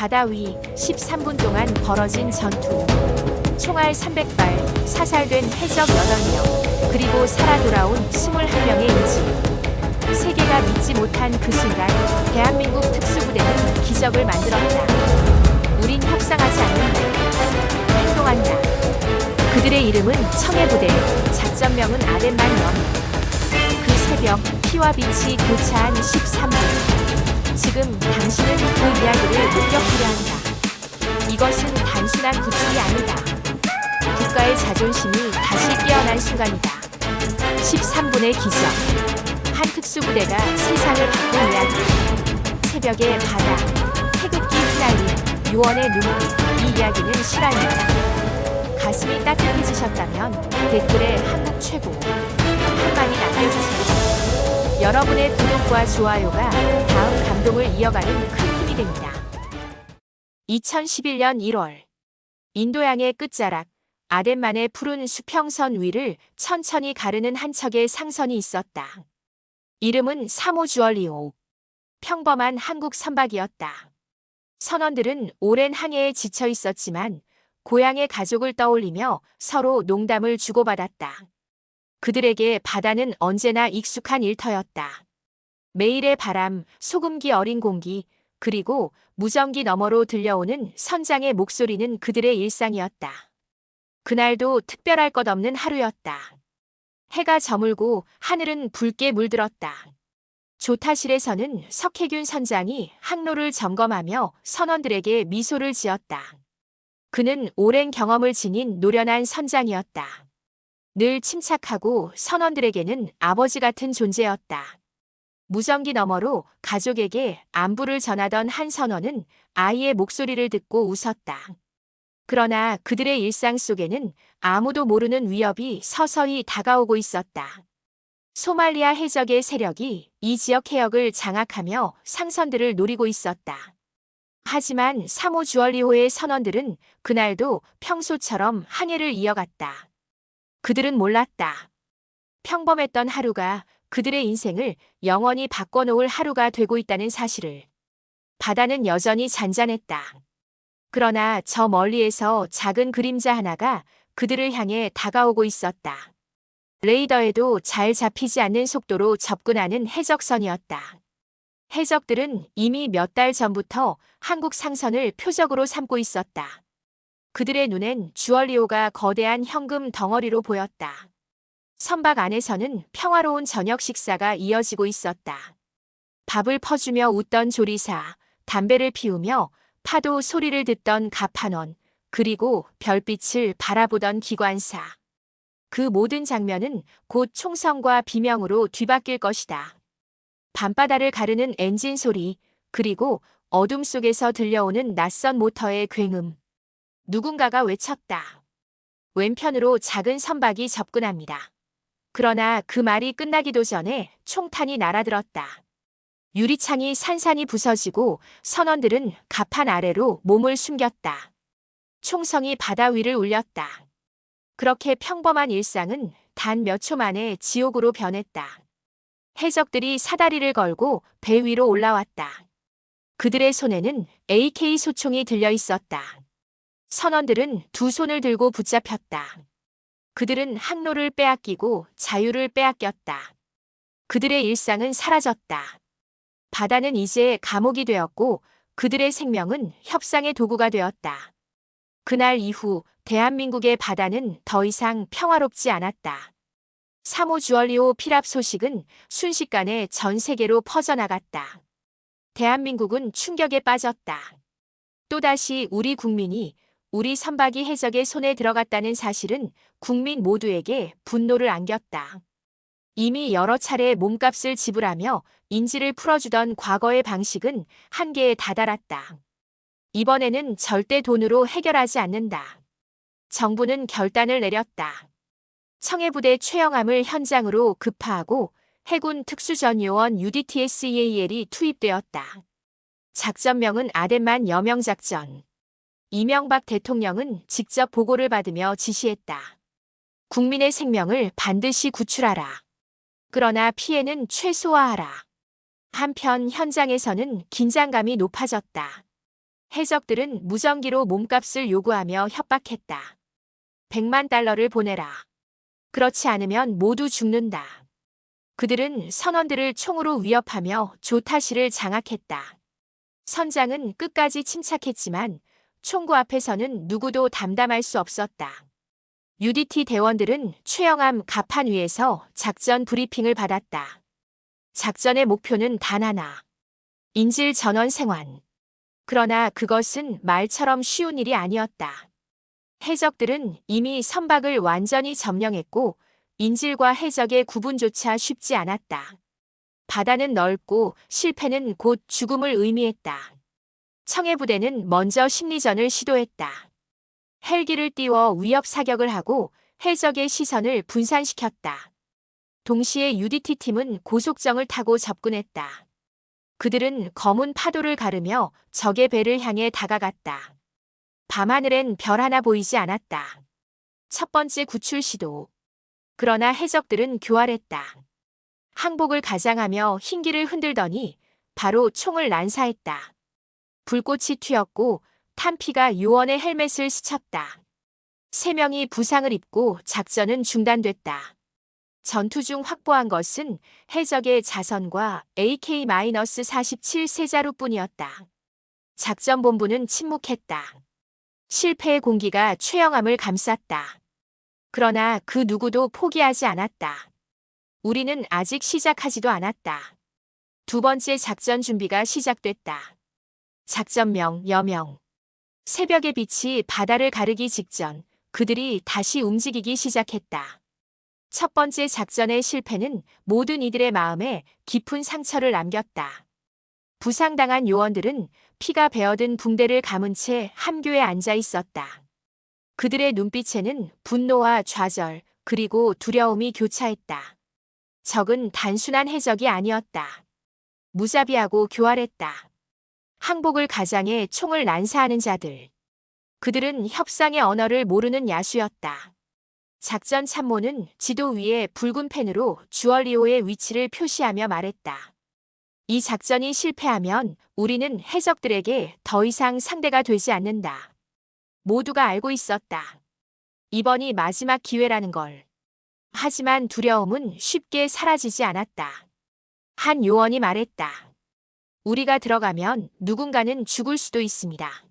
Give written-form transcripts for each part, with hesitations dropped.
바다 위 13분 동안 벌어진 전투. 총알 300발, 사살된 해적 8명, 그리고 살아 돌아온 21명의 인질. 세계가 믿지 못한 그 순간, 대한민국 특수부대는 기적을 만들었다. 우린 협상하지 않는다. 행동한다. 그들의 이름은 청해부대, 작전명은 아덴만 영. 그 새벽, 피와 빛이 교차한 13분. 지금 당신은 그 이야기를 목격하려 한다. 이것은 단순한 구축이 아니다. 국가의 자존심이 다시 깨어난 순간이다. 13분의 기적. 한 특수부대가 세상을 바꾼 이야기. 새벽의 바다, 태극기 휘날림, 요원의 눈빛. 이 이야기는 실화입니다. 가슴이 따뜻해지셨다면 댓글에 한국 최고 한마디 남겨주세요. 여러분의 구독과 좋아요가 다음 감동을 이어가는 큰 힘이 됩니다. 2011년 1월 인도양의 끝자락 아덴만의 푸른 수평선 위를 천천히 가르는 한 척의 상선이 있었다. 이름은 사모 주얼리오. 평범한 한국 선박이었다. 선원들은 오랜 항해에 지쳐 있었지만 고향의 가족을 떠올리며 서로 농담을 주고받았다. 그들에게 바다는 언제나 익숙한 일터였다. 매일의 바람, 소금기 어린 공기, 그리고 무전기 너머로 들려오는 선장의 목소리는 그들의 일상이었다. 그날도 특별할 것 없는 하루였다. 해가 저물고 하늘은 붉게 물들었다. 조타실에서는 석혜균 선장이 항로를 점검하며 선원들에게 미소를 지었다. 그는 오랜 경험을 지닌 노련한 선장이었다. 늘 침착하고 선원들에게는 아버지 같은 존재였다. 무전기 너머로 가족에게 안부를 전하던 한 선원은 아이의 목소리를 듣고 웃었다. 그러나 그들의 일상 속에는 아무도 모르는 위협이 서서히 다가오고 있었다. 소말리아 해적의 세력이 이 지역 해역을 장악하며 상선들을 노리고 있었다. 하지만 사모 주얼리호의 선원들은 그날도 평소처럼 항해를 이어갔다. 그들은 몰랐다. 평범했던 하루가 그들의 인생을 영원히 바꿔놓을 하루가 되고 있다는 사실을. 바다는 여전히 잔잔했다. 그러나 저 멀리에서 작은 그림자 하나가 그들을 향해 다가오고 있었다. 레이더에도 잘 잡히지 않는 속도로 접근하는 해적선이었다. 해적들은 이미 몇 달 전부터 한국 상선을 표적으로 삼고 있었다. 그들의 눈엔 주얼리오가 거대한 현금 덩어리로 보였다. 선박 안에서는 평화로운 저녁 식사가 이어지고 있었다. 밥을 퍼주며 웃던 조리사, 담배를 피우며 파도 소리를 듣던 갑판원, 그리고 별빛을 바라보던 기관사. 그 모든 장면은 곧 총성과 비명으로 뒤바뀔 것이다. 밤바다를 가르는 엔진 소리, 그리고 어둠 속에서 들려오는 낯선 모터의 굉음. 누군가가 외쳤다. 왼편으로 작은 선박이 접근합니다. 그러나 그 말이 끝나기도 전에 총탄이 날아들었다. 유리창이 산산이 부서지고 선원들은 갑판 아래로 몸을 숨겼다. 총성이 바다 위를 울렸다. 그렇게 평범한 일상은 단 몇 초 만에 지옥으로 변했다. 해적들이 사다리를 걸고 배 위로 올라왔다. 그들의 손에는 AK 소총이 들려 있었다. 선원들은 두 손을 들고 붙잡혔다. 그들은 항로를 빼앗기고 자유를 빼앗겼다. 그들의 일상은 사라졌다. 바다는 이제 감옥이 되었고 그들의 생명은 협상의 도구가 되었다. 그날 이후 대한민국의 바다는 더 이상 평화롭지 않았다. 사모 주얼리오 피랍 소식은 순식간에 전 세계로 퍼져나갔다. 대한민국은 충격에 빠졌다. 또다시 우리 국민이 우리 선박이 해적의 손에 들어갔다는 사실은 국민 모두에게 분노를 안겼다. 이미 여러 차례 몸값을 지불하며 인지를 풀어주던 과거의 방식은 한계에 다다랐다. 이번에는 절대 돈으로 해결하지 않는다. 정부는 결단을 내렸다. 청해부대 최영함을 현장으로 급파하고 해군 특수전요원 UDTSEAL이 투입되었다. 작전명은 아덴만 여명작전. 이명박 대통령은 직접 보고를 받으며 지시했다. 국민의 생명을 반드시 구출하라. 그러나 피해는 최소화하라. 한편 현장에서는 긴장감이 높아졌다. 해적들은 무전기로 몸값을 요구하며 협박했다. 100만 달러를 보내라. 그렇지 않으면 모두 죽는다. 그들은 선원들을 총으로 위협하며 조타시를 장악했다. 선장은 끝까지 침착했지만 총구 앞에서는 누구도 담담할 수 없었다. UDT 대원들은 최영암 갑판 위에서 작전 브리핑을 받았다. 작전의 목표는 단 하나. 인질 전원 생還. 그러나 그것은 말처럼 쉬운 일이 아니었다. 해적들은 이미 선박을 완전히 점령했고 인질과 해적의 구분조차 쉽지 않았다. 바다는 넓고 실패는 곧 죽음을 의미했다. 청해부대는 먼저 심리전을 시도했다. 헬기를 띄워 위협 사격을 하고 해적의 시선을 분산시켰다. 동시에 UDT 팀은 고속정을 타고 접근했다. 그들은 검은 파도를 가르며 적의 배를 향해 다가갔다. 밤하늘엔 별 하나 보이지 않았다. 첫 번째 구출 시도. 그러나 해적들은 교활했다. 항복을 가장하며 흰기를 흔들더니 바로 총을 난사했다. 불꽃이 튀었고 탄피가 요원의 헬멧을 스쳤다. 3명이 부상을 입고 작전은 중단됐다. 전투 중 확보한 것은 해적의 자선과 AK-47 세자루뿐이었다. 작전본부는 침묵했다. 실패의 공기가 최영암을 감쌌다. 그러나 그 누구도 포기하지 않았다. 우리는 아직 시작하지도 않았다. 두 번째 작전 준비가 시작됐다. 작전명, 여명. 새벽의 빛이 바다를 가르기 직전 그들이 다시 움직이기 시작했다. 첫 번째 작전의 실패는 모든 이들의 마음에 깊은 상처를 남겼다. 부상당한 요원들은 피가 배어든 붕대를 감은 채 함교에 앉아 있었다. 그들의 눈빛에는 분노와 좌절, 그리고 두려움이 교차했다. 적은 단순한 해적이 아니었다. 무자비하고 교활했다. 항복을 가장해 총을 난사하는 자들. 그들은 협상의 언어를 모르는 야수였다. 작전 참모는 지도 위에 붉은 펜으로 주얼리오의 위치를 표시하며 말했다. 이 작전이 실패하면 우리는 해적들에게 더 이상 상대가 되지 않는다. 모두가 알고 있었다. 이번이 마지막 기회라는 걸. 하지만 두려움은 쉽게 사라지지 않았다. 한 요원이 말했다. 우리가 들어가면 누군가는 죽을 수도 있습니다.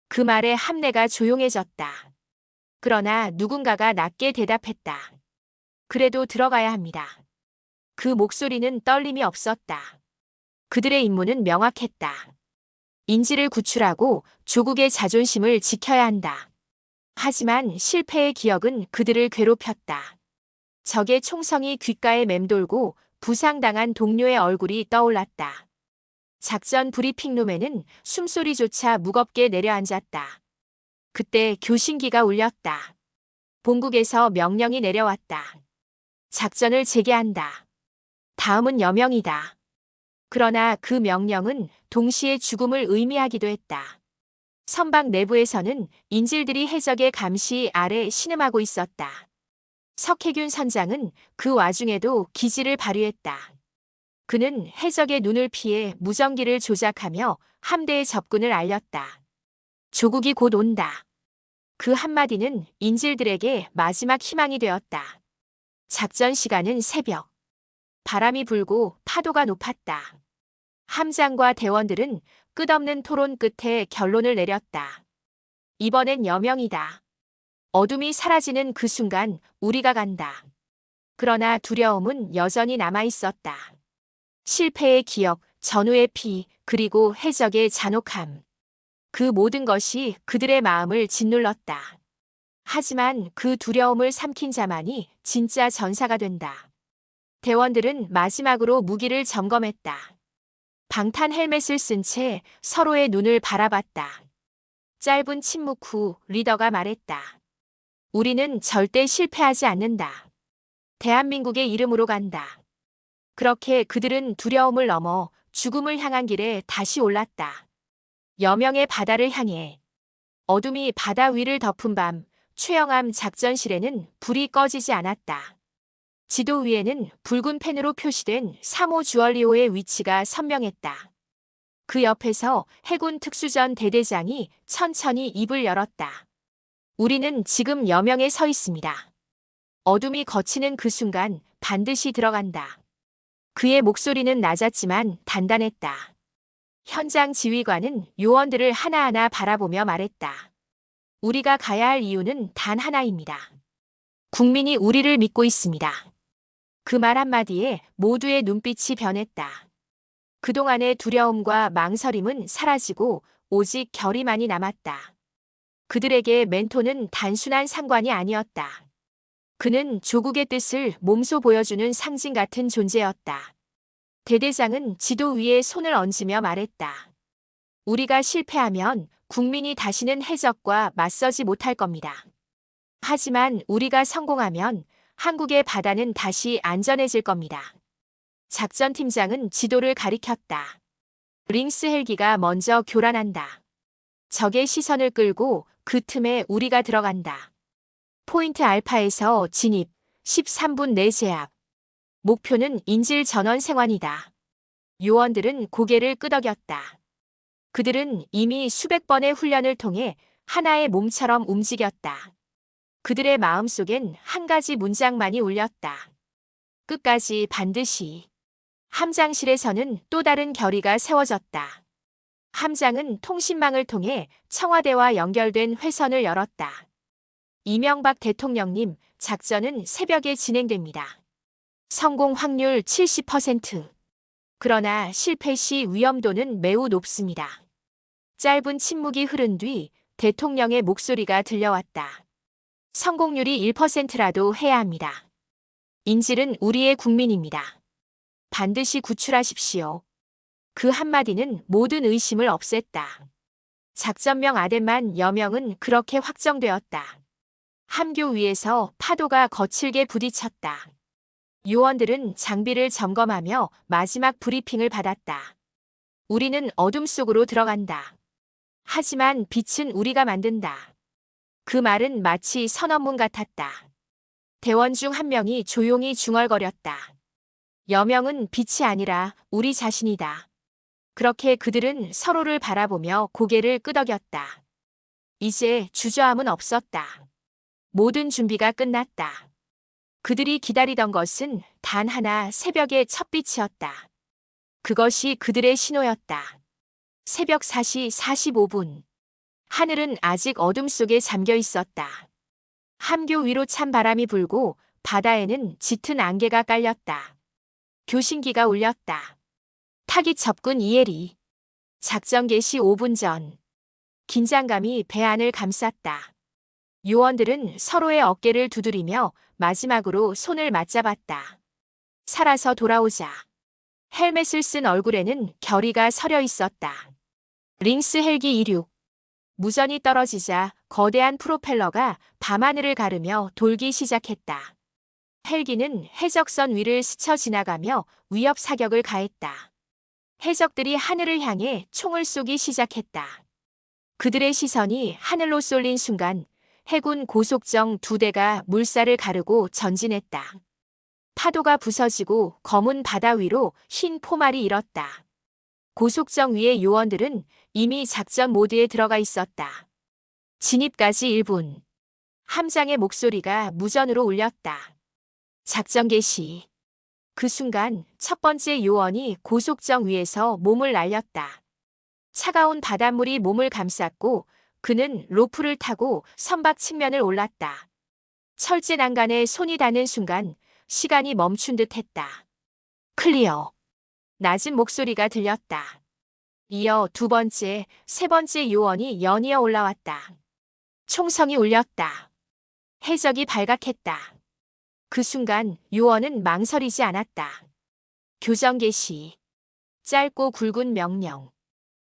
그 말에 함내가 조용해졌다. 그러나 누군가가 낮게 대답했다. 그래도 들어가야 합니다. 그 목소리는 떨림이 없었다. 그들의 임무는 명확했다. 인질을 구출하고 조국의 자존심을 지켜야 한다. 하지만 실패의 기억은 그들을 괴롭혔다. 적의 총성이 귓가에 맴돌고 부상당한 동료의 얼굴이 떠올랐다. 작전 브리핑룸에는 숨소리조차 무겁게 내려앉았다. 그때 교신기가 울렸다. 본국에서 명령이 내려왔다. 작전을 재개한다. 다음은 여명이다. 그러나 그 명령은 동시에 죽음을 의미하기도 했다. 선박 내부에서는 인질들이 해적의 감시 아래 신음하고 있었다. 석혜균 선장은 그 와중에도 기지를 발휘했다. 그는 해적의 눈을 피해 무전기를 조작하며 함대의 접근을 알렸다. 조국이 곧 온다. 그 한마디는 인질들에게 마지막 희망이 되었다. 작전 시간은 새벽. 바람이 불고 파도가 높았다. 함장과 대원들은 끝없는 토론 끝에 결론을 내렸다. 이번엔 여명이다. 어둠이 사라지는 그 순간 우리가 간다. 그러나 두려움은 여전히 남아 있었다. 실패의 기억, 전우의 피, 그리고 해적의 잔혹함. 그 모든 것이 그들의 마음을 짓눌렀다. 하지만 그 두려움을 삼킨 자만이 진짜 전사가 된다. 대원들은 마지막으로 무기를 점검했다. 방탄 헬멧을 쓴 채 서로의 눈을 바라봤다. 짧은 침묵 후 리더가 말했다. 우리는 절대 실패하지 않는다. 대한민국의 이름으로 간다. 그렇게 그들은 두려움을 넘어 죽음을 향한 길에 다시 올랐다. 여명의 바다를 향해. 어둠이 바다 위를 덮은 밤, 최영암 작전실에는 불이 꺼지지 않았다. 지도 위에는 붉은 펜으로 표시된 3호 주얼리오의 위치가 선명했다. 그 옆에서 해군 특수전 대대장이 천천히 입을 열었다. 우리는 지금 여명에 서 있습니다. 어둠이 걷히는 그 순간 반드시 들어간다. 그의 목소리는 낮았지만 단단했다. 현장 지휘관은 요원들을 하나하나 바라보며 말했다. 우리가 가야 할 이유는 단 하나입니다. 국민이 우리를 믿고 있습니다. 그 말 한마디에 모두의 눈빛이 변했다. 그동안의 두려움과 망설임은 사라지고 오직 결의만이 남았다. 그들에게 멘토는 단순한 상관이 아니었다. 그는 조국의 뜻을 몸소 보여주는 상징 같은 존재였다. 대대장은 지도 위에 손을 얹으며 말했다. 우리가 실패하면 국민이 다시는 해적과 맞서지 못할 겁니다. 하지만 우리가 성공하면 한국의 바다는 다시 안전해질 겁니다. 작전팀장은 지도를 가리켰다. 링스 헬기가 먼저 교란한다. 적의 시선을 끌고 그 틈에 우리가 들어간다. 포인트 알파에서 진입, 13분 내 제압. 목표는 인질 전원 생환이다. 요원들은 고개를 끄덕였다. 그들은 이미 수백 번의 훈련을 통해 하나의 몸처럼 움직였다. 그들의 마음속엔 한 가지 문장만이 울렸다. 끝까지 반드시. 함장실에서는 또 다른 결의가 세워졌다. 함장은 통신망을 통해 청와대와 연결된 회선을 열었다. 이명박 대통령님, 작전은 새벽에 진행됩니다. 성공 확률 70%. 그러나 실패 시 위험도는 매우 높습니다. 짧은 침묵이 흐른 뒤 대통령의 목소리가 들려왔다. 성공률이 1%라도 해야 합니다. 인질은 우리의 국민입니다. 반드시 구출하십시오. 그 한마디는 모든 의심을 없앴다. 작전명 아덴만 여명은 그렇게 확정되었다. 함교 위에서 파도가 거칠게 부딪혔다. 요원들은 장비를 점검하며 마지막 브리핑을 받았다. 우리는 어둠 속으로 들어간다. 하지만 빛은 우리가 만든다. 그 말은 마치 선언문 같았다. 대원 중 한 명이 조용히 중얼거렸다. 여명은 빛이 아니라 우리 자신이다. 그렇게 그들은 서로를 바라보며 고개를 끄덕였다. 이제 주저함은 없었다. 모든 준비가 끝났다. 그들이 기다리던 것은 단 하나 새벽의 첫빛이었다. 그것이 그들의 신호였다. 새벽 4시 45분. 하늘은 아직 어둠 속에 잠겨 있었다. 함교 위로 찬 바람이 불고 바다에는 짙은 안개가 깔렸다. 교신기가 울렸다. 타깃 접근 이해리. 작전 개시 5분 전. 긴장감이 배 안을 감쌌다. 요원들은 서로의 어깨를 두드리며 마지막으로 손을 맞잡았다. 살아서 돌아오자. 헬멧을 쓴 얼굴에는 결의가 서려 있었다. 링스 헬기 이륙. 무전이 떨어지자 거대한 프로펠러가 밤하늘을 가르며 돌기 시작했다. 헬기는 해적선 위를 스쳐 지나가며 위협 사격을 가했다. 해적들이 하늘을 향해 총을 쏘기 시작했다. 그들의 시선이 하늘로 쏠린 순간 해군 고속정 2대가 물살을 가르고 전진했다. 파도가 부서지고 검은 바다 위로 흰 포말이 일었다. 고속정 위의 요원들은 이미 작전 모드에 들어가 있었다. 진입까지 1분. 함장의 목소리가 무전으로 울렸다. 작전 개시. 그 순간 첫 번째 요원이 고속정 위에서 몸을 날렸다. 차가운 바닷물이 몸을 감쌌고 그는 로프를 타고 선박 측면을 올랐다. 철제 난간에 손이 닿는 순간 시간이 멈춘 듯 했다. 클리어. 낮은 목소리가 들렸다. 이어 두 번째, 세 번째 요원이 연이어 올라왔다. 총성이 울렸다. 해적이 발각했다. 그 순간 요원은 망설이지 않았다. 교정 개시. 짧고 굵은 명령.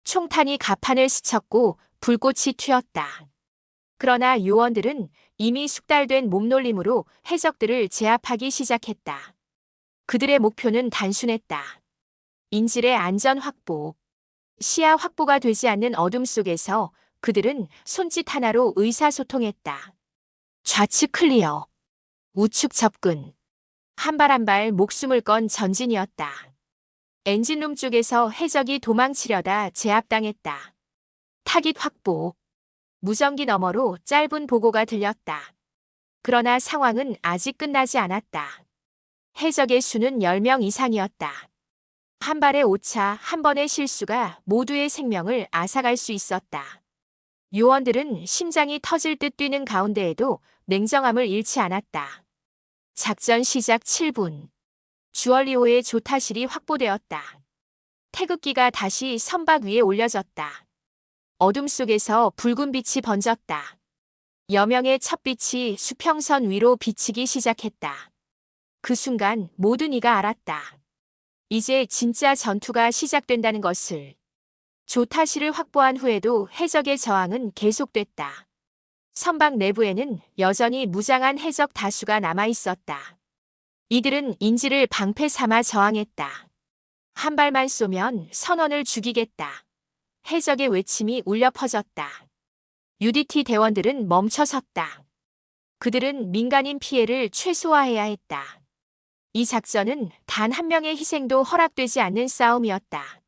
총탄이 갑판을 스쳤고 불꽃이 튀었다. 그러나 요원들은 이미 숙달된 몸놀림으로 해적들을 제압하기 시작했다. 그들의 목표는 단순했다. 인질의 안전 확보. 시야 확보가 되지 않는 어둠 속에서 그들은 손짓 하나로 의사소통했다. 좌측 클리어. 우측 접근. 한 발 한 발 목숨을 건 전진이었다. 엔진룸 쪽에서 해적이 도망치려다 제압당했다. 타깃 확보. 무전기 너머로 짧은 보고가 들렸다. 그러나 상황은 아직 끝나지 않았다. 해적의 수는 10명 이상이었다. 한 발의 오차, 한 번의 실수가 모두의 생명을 앗아갈 수 있었다. 요원들은 심장이 터질 듯 뛰는 가운데에도 냉정함을 잃지 않았다. 작전 시작 7분. 주얼리호의 조타실이 확보되었다. 태극기가 다시 선박 위에 올려졌다. 어둠 속에서 붉은 빛이 번졌다. 여명의 첫빛이 수평선 위로 비치기 시작했다. 그 순간 모든 이가 알았다. 이제 진짜 전투가 시작된다는 것을. 조타실을 확보한 후에도 해적의 저항은 계속됐다. 선박 내부에는 여전히 무장한 해적 다수가 남아 있었다. 이들은 인지를 방패 삼아 저항했다. 한 발만 쏘면 선원을 죽이겠다. 해적의 외침이 울려 퍼졌다. UDT 대원들은 멈춰섰다. 그들은 민간인 피해를 최소화해야 했다. 이 작전은 단 한 명의 희생도 허락되지 않는 싸움이었다.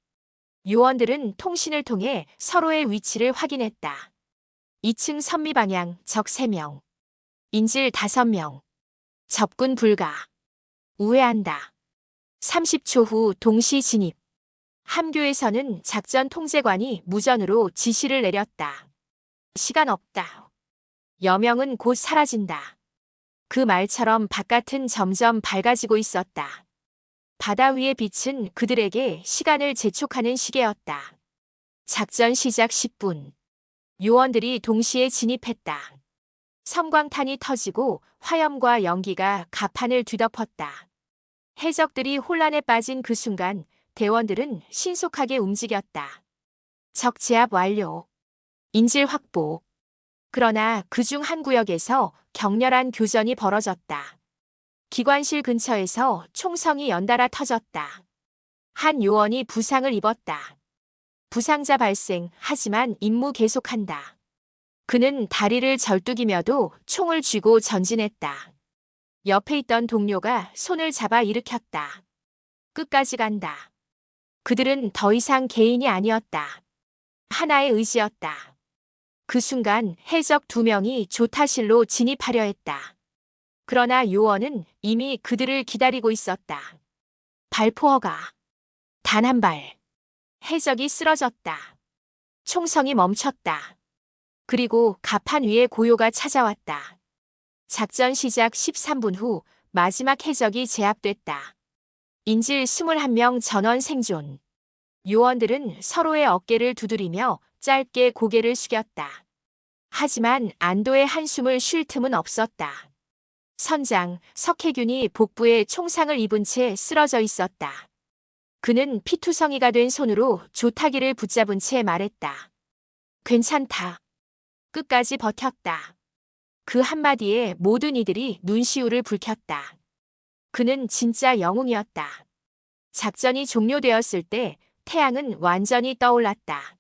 요원들은 통신을 통해 서로의 위치를 확인했다. 2층 선미 방향 적 3명. 인질 5명. 접근 불가. 우회한다. 30초 후 동시 진입. 함교에서는 작전 통제관이 무전으로 지시를 내렸다. 시간 없다. 여명은 곧 사라진다. 그 말처럼 바깥은 점점 밝아지고 있었다. 바다 위의 빛은 그들에게 시간을 재촉하는 시계였다. 작전 시작 10분. 요원들이 동시에 진입했다. 섬광탄이 터지고 화염과 연기가 갑판을 뒤덮었다. 해적들이 혼란에 빠진 그 순간 대원들은 신속하게 움직였다. 적 제압 완료. 인질 확보. 그러나 그중 한 구역에서 격렬한 교전이 벌어졌다. 기관실 근처에서 총성이 연달아 터졌다. 한 요원이 부상을 입었다. 부상자 발생, 하지만 임무 계속한다. 그는 다리를 절뚝이며도 총을 쥐고 전진했다. 옆에 있던 동료가 손을 잡아 일으켰다. 끝까지 간다. 그들은 더 이상 개인이 아니었다. 하나의 의지였다. 그 순간 해적 2명이 조타실로 진입하려 했다. 그러나 요원은 이미 그들을 기다리고 있었다. 발포허가. 단 한 발. 해적이 쓰러졌다. 총성이 멈췄다. 그리고 갑판 위에 고요가 찾아왔다. 작전 시작 13분 후 마지막 해적이 제압됐다. 인질 21명 전원 생존. 요원들은 서로의 어깨를 두드리며 짧게 고개를 숙였다. 하지만 안도의 한숨을 쉴 틈은 없었다. 선장 석혜균이 복부에 총상을 입은 채 쓰러져 있었다. 그는 피투성이가 된 손으로 조타기를 붙잡은 채 말했다. 괜찮다. 끝까지 버텼다. 그 한마디에 모든 이들이 눈시울을 붉혔다. 그는 진짜 영웅이었다. 작전이 종료되었을 때 태양은 완전히 떠올랐다.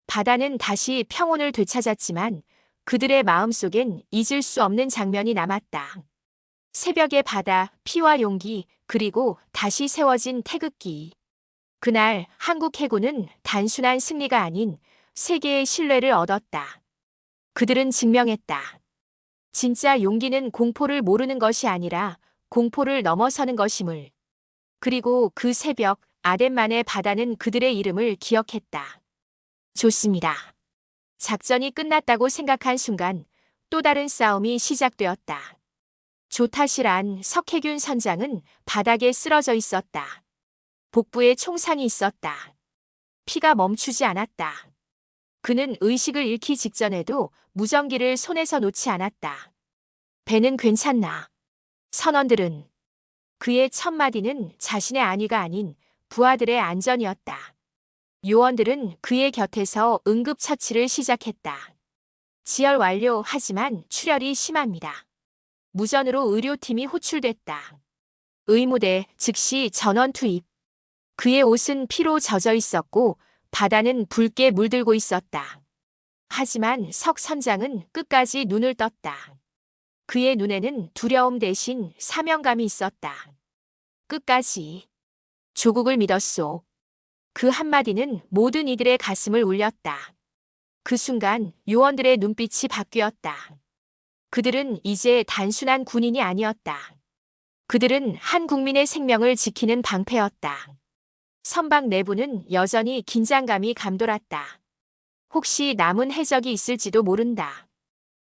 바다는 다시 평온을 되찾았지만 그들의 마음속엔 잊을 수 없는 장면이 남았다. 새벽의 바다, 피와 용기, 그리고 다시 세워진 태극기. 그날 한국 해군은 단순한 승리가 아닌 세계의 신뢰를 얻었다. 그들은 증명했다. 진짜 용기는 공포를 모르는 것이 아니라 공포를 넘어서는 것임을. 그리고 그 새벽 아덴만의 바다는 그들의 이름을 기억했다. 좋습니다. 작전이 끝났다고 생각한 순간 또 다른 싸움이 시작되었다. 조타실 안 석혜균 선장은 바닥에 쓰러져 있었다. 복부에 총상이 있었다. 피가 멈추지 않았다. 그는 의식을 잃기 직전에도 무전기를 손에서 놓지 않았다. 배는 괜찮나? 선원들은. 그의 첫 마디는 자신의 안위가 아닌 부하들의 안전이었다. 요원들은 그의 곁에서 응급처치를 시작했다. 지혈 완료 하지만 출혈이 심합니다. 무전으로 의료팀이 호출됐다. 의무대 즉시 전원 투입. 그의 옷은 피로 젖어 있었고 바다는 붉게 물들고 있었다. 하지만 석 선장은 끝까지 눈을 떴다. 그의 눈에는 두려움 대신 사명감이 있었다. 끝까지. 조국을 믿었소. 그 한마디는 모든 이들의 가슴을 울렸다. 그 순간 요원들의 눈빛이 바뀌었다. 그들은 이제 단순한 군인이 아니었다. 그들은 한 국민의 생명을 지키는 방패였다. 선박 내부는 여전히 긴장감이 감돌았다. 혹시 남은 해적이 있을지도 모른다.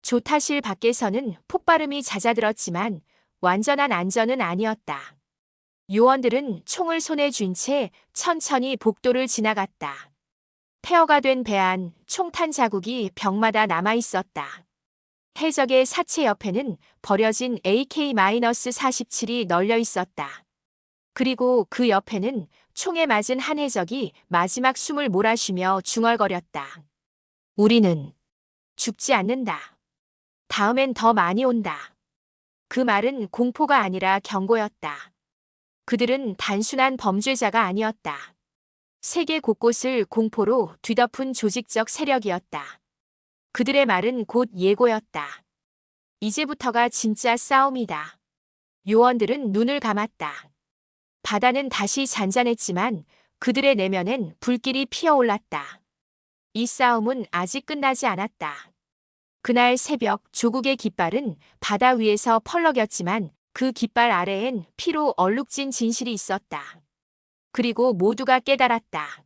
조타실 밖에서는 폭발음이 잦아들었지만 완전한 안전은 아니었다. 요원들은 총을 손에 쥔 채 천천히 복도를 지나갔다. 폐허가 된 배 안 총탄 자국이 벽마다 남아 있었다. 해적의 사체 옆에는 버려진 AK-47이 널려 있었다. 그리고 그 옆에는 총에 맞은 한 해적이 마지막 숨을 몰아쉬며 중얼거렸다. 우리는 죽지 않는다. 다음엔 더 많이 온다. 그 말은 공포가 아니라 경고였다. 그들은 단순한 범죄자가 아니었다. 세계 곳곳을 공포로 뒤덮은 조직적 세력이었다. 그들의 말은 곧 예고였다. 이제부터가 진짜 싸움이다. 요원들은 눈을 감았다. 바다는 다시 잔잔했지만 그들의 내면엔 불길이 피어올랐다. 이 싸움은 아직 끝나지 않았다. 그날 새벽 조국의 깃발은 바다 위에서 펄럭였지만 그 깃발 아래엔 피로 얼룩진 진실이 있었다. 그리고 모두가 깨달았다.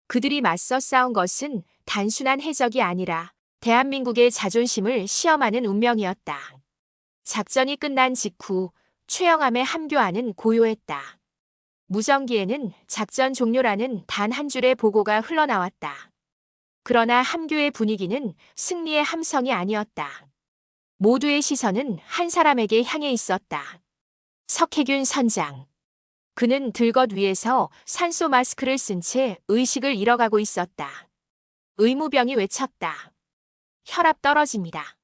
그들이 맞서 싸운 것은 단순한 해적이 아니라 대한민국의 자존심을 시험하는 운명이었다. 작전이 끝난 직후 최영함의 함교안은 고요했다. 무전기에는 작전 종료라는 단 한 줄의 보고가 흘러나왔다. 그러나 함교의 분위기는 승리의 함성이 아니었다. 모두의 시선은 한 사람에게 향해 있었다. 석혜균 선장. 그는 들것 위에서 산소 마스크를 쓴 채 의식을 잃어가고 있었다. 의무병이 외쳤다. 혈압 떨어집니다.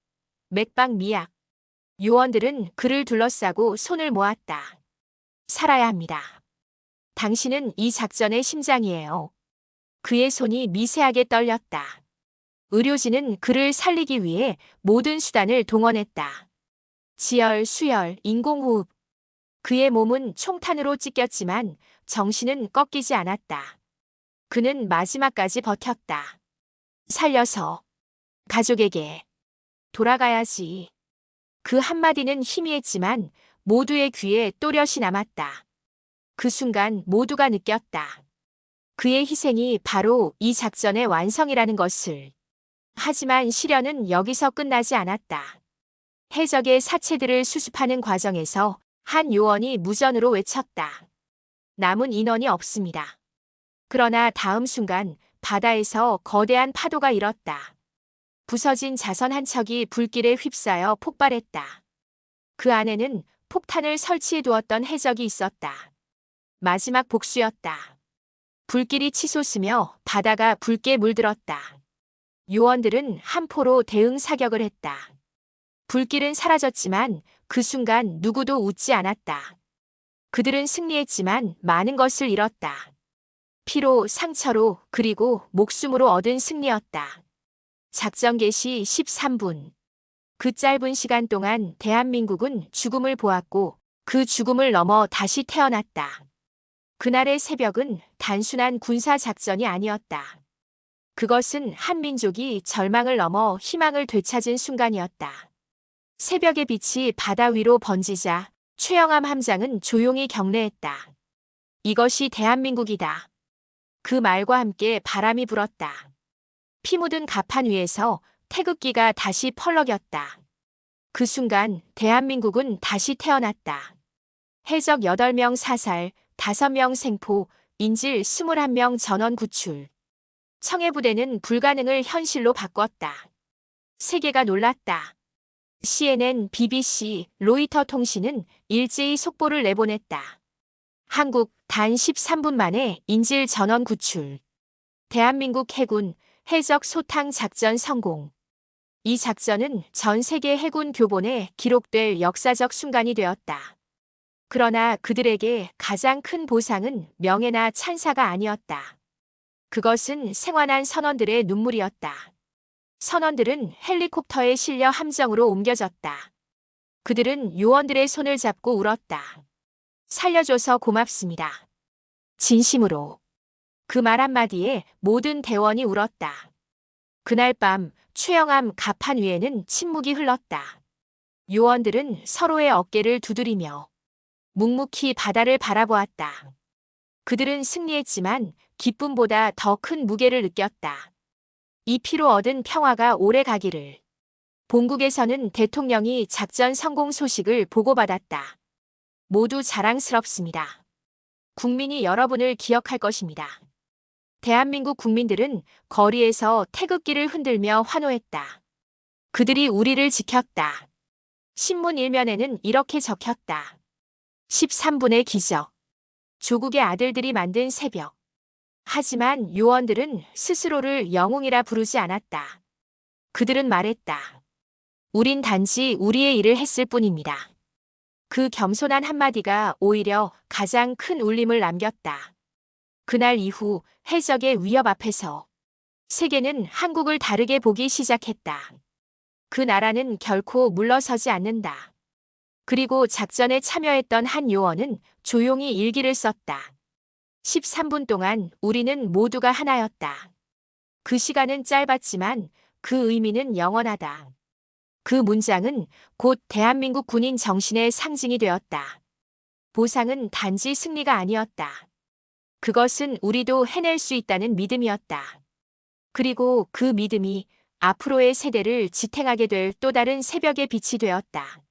맥박 미약. 요원들은 그를 둘러싸고 손을 모았다. 살아야 합니다. 당신은 이 작전의 심장이에요. 그의 손이 미세하게 떨렸다. 의료진은 그를 살리기 위해 모든 수단을 동원했다. 지혈, 수혈, 인공호흡. 그의 몸은 총탄으로 찢겼지만 정신은 꺾이지 않았다. 그는 마지막까지 버텼다. 살려서 가족에게 돌아가야지. 그 한마디는 희미했지만 모두의 귀에 또렷이 남았다. 그 순간 모두가 느꼈다. 그의 희생이 바로 이 작전의 완성이라는 것을. 하지만 시련은 여기서 끝나지 않았다. 해적의 사체들을 수습하는 과정에서 한 요원이 무전으로 외쳤다. 남은 인원이 없습니다. 그러나 다음 순간 바다에서 거대한 파도가 일었다. 부서진 자선 한 척이 불길에 휩싸여 폭발했다. 그 안에는 폭탄을 설치해 두었던 해적이 있었다. 마지막 복수였다. 불길이 치솟으며 바다가 붉게 물들었다. 요원들은 한 포로 대응 사격을 했다. 불길은 사라졌지만 그 순간 누구도 웃지 않았다. 그들은 승리했지만 많은 것을 잃었다. 피로, 상처로, 그리고 목숨으로 얻은 승리였다. 작전 개시 13분. 그 짧은 시간 동안 대한민국은 죽음을 보았고 그 죽음을 넘어 다시 태어났다. 그날의 새벽은 단순한 군사 작전이 아니었다. 그것은 한 민족이 절망을 넘어 희망을 되찾은 순간이었다. 새벽의 빛이 바다 위로 번지자 최영함 함장은 조용히 경례했다. 이것이 대한민국이다. 그 말과 함께 바람이 불었다. 피 묻은 갑판 위에서 태극기가 다시 펄럭였다. 그 순간 대한민국은 다시 태어났다. 해적 8명 사살, 5명 생포, 인질 21명 전원 구출. 청해부대는 불가능을 현실로 바꿨다. 세계가 놀랐다. CNN, BBC, 로이터 통신은 일제히 속보를 내보냈다. 한국 단 13분 만에 인질 전원 구출. 대한민국 해군 해적 소탕 작전 성공. 이 작전은 전 세계 해군 교본에 기록될 역사적 순간이 되었다. 그러나 그들에게 가장 큰 보상은 명예나 찬사가 아니었다. 그것은 생환한 선원들의 눈물이었다. 선원들은 헬리콥터에 실려 함정으로 옮겨졌다. 그들은 요원들의 손을 잡고 울었다. 살려줘서 고맙습니다. 진심으로. 그 말 한마디에 모든 대원이 울었다. 그날 밤 최영암 갑판 위에는 침묵이 흘렀다. 요원들은 서로의 어깨를 두드리며 묵묵히 바다를 바라보았다. 그들은 승리했지만 기쁨보다 더 큰 무게를 느꼈다. 이 피로 얻은 평화가 오래 가기를. 본국에서는 대통령이 작전 성공 소식을 보고받았다. 모두 자랑스럽습니다. 국민이 여러분을 기억할 것입니다. 대한민국 국민들은 거리에서 태극기를 흔들며 환호했다. 그들이 우리를 지켰다. 신문 일면에는 이렇게 적혔다. 13분의 기적. 조국의 아들들이 만든 새벽. 하지만 요원들은 스스로를 영웅이라 부르지 않았다. 그들은 말했다. 우린 단지 우리의 일을 했을 뿐입니다. 그 겸손한 한마디가 오히려 가장 큰 울림을 남겼다. 그날 이후 해적의 위협 앞에서 세계는 한국을 다르게 보기 시작했다. 그 나라는 결코 물러서지 않는다. 그리고 작전에 참여했던 한 요원은 조용히 일기를 썼다. 13분 동안 우리는 모두가 하나였다. 그 시간은 짧았지만 그 의미는 영원하다. 그 문장은 곧 대한민국 군인 정신의 상징이 되었다. 보상은 단지 승리가 아니었다. 그것은 우리도 해낼 수 있다는 믿음이었다. 그리고 그 믿음이 앞으로의 세대를 지탱하게 될 또 다른 새벽의 빛이 되었다.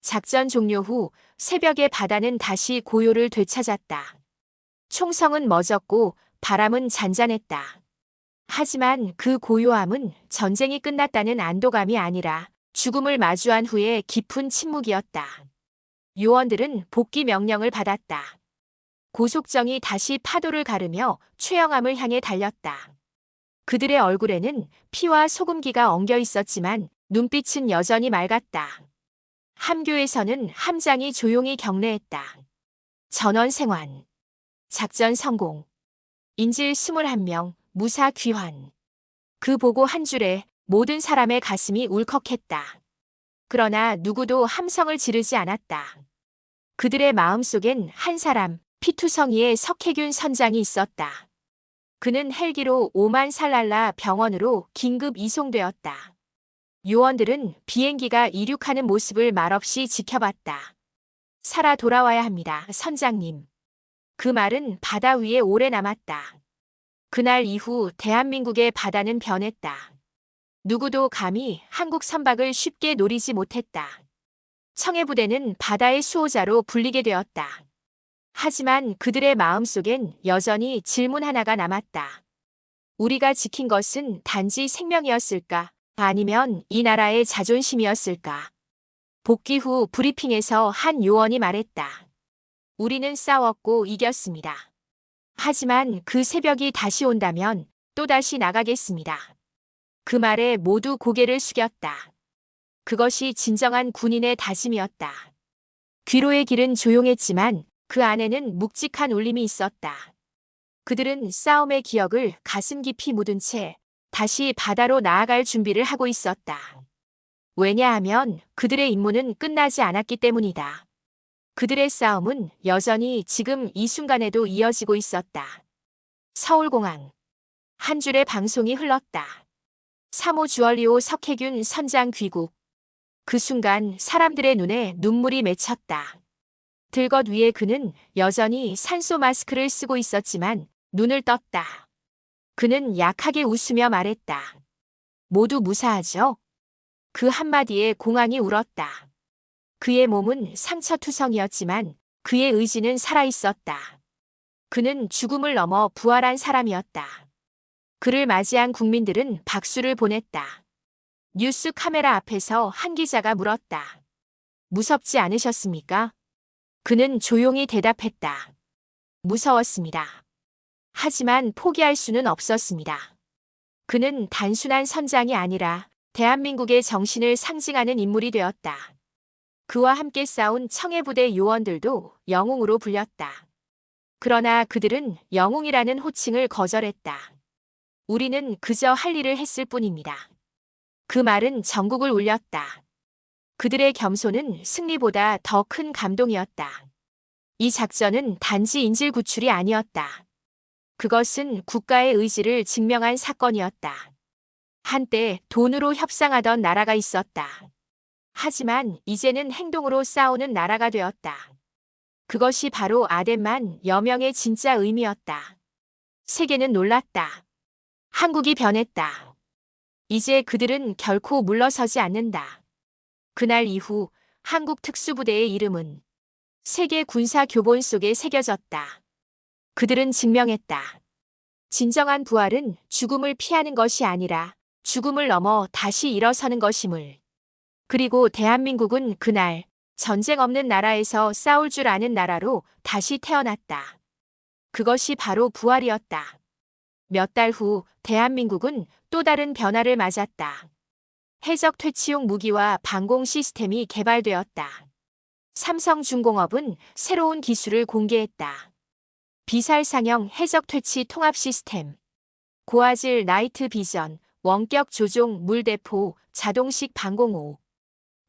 작전 종료 후 새벽의 바다는 다시 고요를 되찾았다. 총성은 멎었고 바람은 잔잔했다. 하지만 그 고요함은 전쟁이 끝났다는 안도감이 아니라 죽음을 마주한 후의 깊은 침묵이었다. 요원들은 복귀 명령을 받았다. 고속정이 다시 파도를 가르며 최영암을 향해 달렸다. 그들의 얼굴에는 피와 소금기가 엉겨 있었지만 눈빛은 여전히 맑았다. 함교에서는 함장이 조용히 경례했다. 전원 생還. 작전 성공. 인질 21명, 무사 귀환. 그 보고 한 줄에 모든 사람의 가슴이 울컥했다. 그러나 누구도 함성을 지르지 않았다. 그들의 마음속엔 한 사람, 피투성이의 석혜균 선장이 있었다. 그는 헬기로 오만살랄라 병원으로 긴급 이송되었다. 요원들은 비행기가 이륙하는 모습을 말없이 지켜봤다. 살아 돌아와야 합니다, 선장님. 그 말은 바다 위에 오래 남았다. 그날 이후 대한민국의 바다는 변했다. 누구도 감히 한국 선박을 쉽게 노리지 못했다. 청해부대는 바다의 수호자로 불리게 되었다. 하지만 그들의 마음속엔 여전히 질문 하나가 남았다. 우리가 지킨 것은 단지 생명이었을까? 아니면 이 나라의 자존심이었을까? 복귀 후 브리핑에서 한 요원이 말했다. 우리는 싸웠고 이겼습니다. 하지만 그 새벽이 다시 온다면 또다시 나가겠습니다. 그 말에 모두 고개를 숙였다. 그것이 진정한 군인의 다짐이었다. 귀로의 길은 조용했지만 그 안에는 묵직한 울림이 있었다. 그들은 싸움의 기억을 가슴 깊이 묻은 채 다시 바다로 나아갈 준비를 하고 있었다. 왜냐하면 그들의 임무는 끝나지 않았기 때문이다. 그들의 싸움은 여전히 지금 이 순간에도 이어지고 있었다. 서울공항. 한 줄의 방송이 흘렀다. 3호 주얼리오 석혜균 선장 귀국. 그 순간 사람들의 눈에 눈물이 맺혔다. 들것 위에 그는 여전히 산소 마스크를 쓰고 있었지만 눈을 떴다. 그는 약하게 웃으며 말했다. 모두 무사하죠? 그 한마디에 공항이 울었다. 그의 몸은 상처투성이었지만 그의 의지는 살아있었다. 그는 죽음을 넘어 부활한 사람이었다. 그를 맞이한 국민들은 박수를 보냈다. 뉴스 카메라 앞에서 한 기자가 물었다. 무섭지 않으셨습니까? 그는 조용히 대답했다. 무서웠습니다. 하지만 포기할 수는 없었습니다. 그는 단순한 선장이 아니라 대한민국의 정신을 상징하는 인물이 되었다. 그와 함께 싸운 청해부대 요원들도 영웅으로 불렸다. 그러나 그들은 영웅이라는 호칭을 거절했다. 우리는 그저 할 일을 했을 뿐입니다. 그 말은 전국을 울렸다. 그들의 겸손은 승리보다 더 큰 감동이었다. 이 작전은 단지 인질 구출이 아니었다. 그것은 국가의 의지를 증명한 사건이었다. 한때 돈으로 협상하던 나라가 있었다. 하지만 이제는 행동으로 싸우는 나라가 되었다. 그것이 바로 아덴만 여명의 진짜 의미였다. 세계는 놀랐다. 한국이 변했다. 이제 그들은 결코 물러서지 않는다. 그날 이후 한국 특수부대의 이름은 세계 군사 교본 속에 새겨졌다. 그들은 증명했다. 진정한 부활은 죽음을 피하는 것이 아니라 죽음을 넘어 다시 일어서는 것임을. 그리고 대한민국은 그날 전쟁 없는 나라에서 싸울 줄 아는 나라로 다시 태어났다. 그것이 바로 부활이었다. 몇 달 후 대한민국은 또 다른 변화를 맞았다. 해적 퇴치용 무기와 방공 시스템이 개발되었다. 삼성중공업은 새로운 기술을 공개했다. 비살상형 해적 퇴치 통합 시스템, 고화질 나이트 비전, 원격 조종 물대포, 자동식 방공호.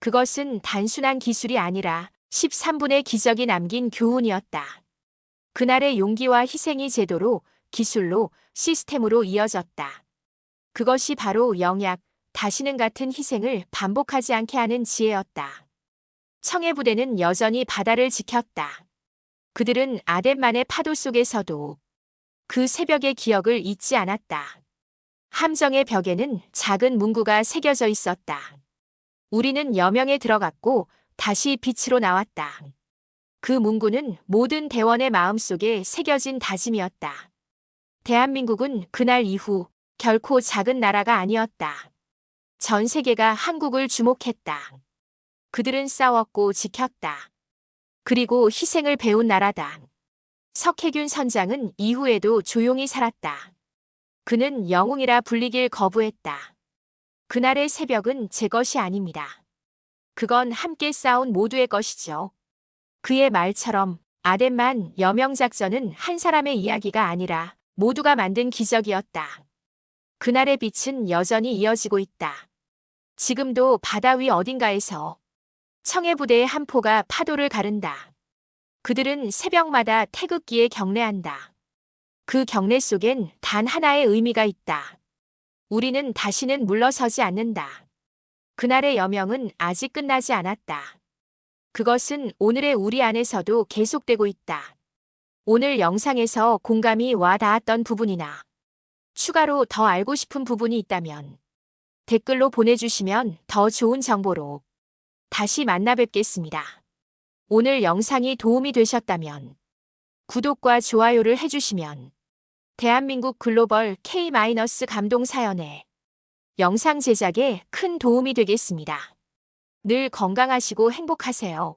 그것은 단순한 기술이 아니라 13분의 기적이 남긴 교훈이었다. 그날의 용기와 희생이 제도로, 기술로, 시스템으로 이어졌다. 그것이 바로 영약, 다시는 같은 희생을 반복하지 않게 하는 지혜였다. 청해부대는 여전히 바다를 지켰다. 그들은 아덴만의 파도 속에서도 그 새벽의 기억을 잊지 않았다. 함정의 벽에는 작은 문구가 새겨져 있었다. 우리는 여명에 들어갔고 다시 빛으로 나왔다. 그 문구는 모든 대원의 마음속에 새겨진 다짐이었다. 대한민국은 그날 이후 결코 작은 나라가 아니었다. 전 세계가 한국을 주목했다. 그들은 싸웠고 지켰다. 그리고 희생을 배운 나라다. 석혜균 선장은 이후에도 조용히 살았다. 그는 영웅이라 불리길 거부했다. 그날의 새벽은 제 것이 아닙니다. 그건 함께 싸운 모두의 것이죠. 그의 말처럼 아덴만 여명작전은 한 사람의 이야기가 아니라 모두가 만든 기적이었다. 그날의 빛은 여전히 이어지고 있다. 지금도 바다 위 어딘가에서 청해부대의 한 포가 파도를 가른다. 그들은 새벽마다 태극기에 경례한다. 그 경례 속엔 단 하나의 의미가 있다. 우리는 다시는 물러서지 않는다. 그날의 여명은 아직 끝나지 않았다. 그것은 오늘의 우리 안에서도 계속되고 있다. 오늘 영상에서 공감이 와 닿았던 부분이나 추가로 더 알고 싶은 부분이 있다면 댓글로 보내주시면 더 좋은 정보로 다시 만나 뵙겠습니다. 오늘 영상이 도움이 되셨다면 구독과 좋아요를 해주시면 대한민국 글로벌 K- 감동 사연의 영상 제작에 큰 도움이 되겠습니다. 늘 건강하시고 행복하세요.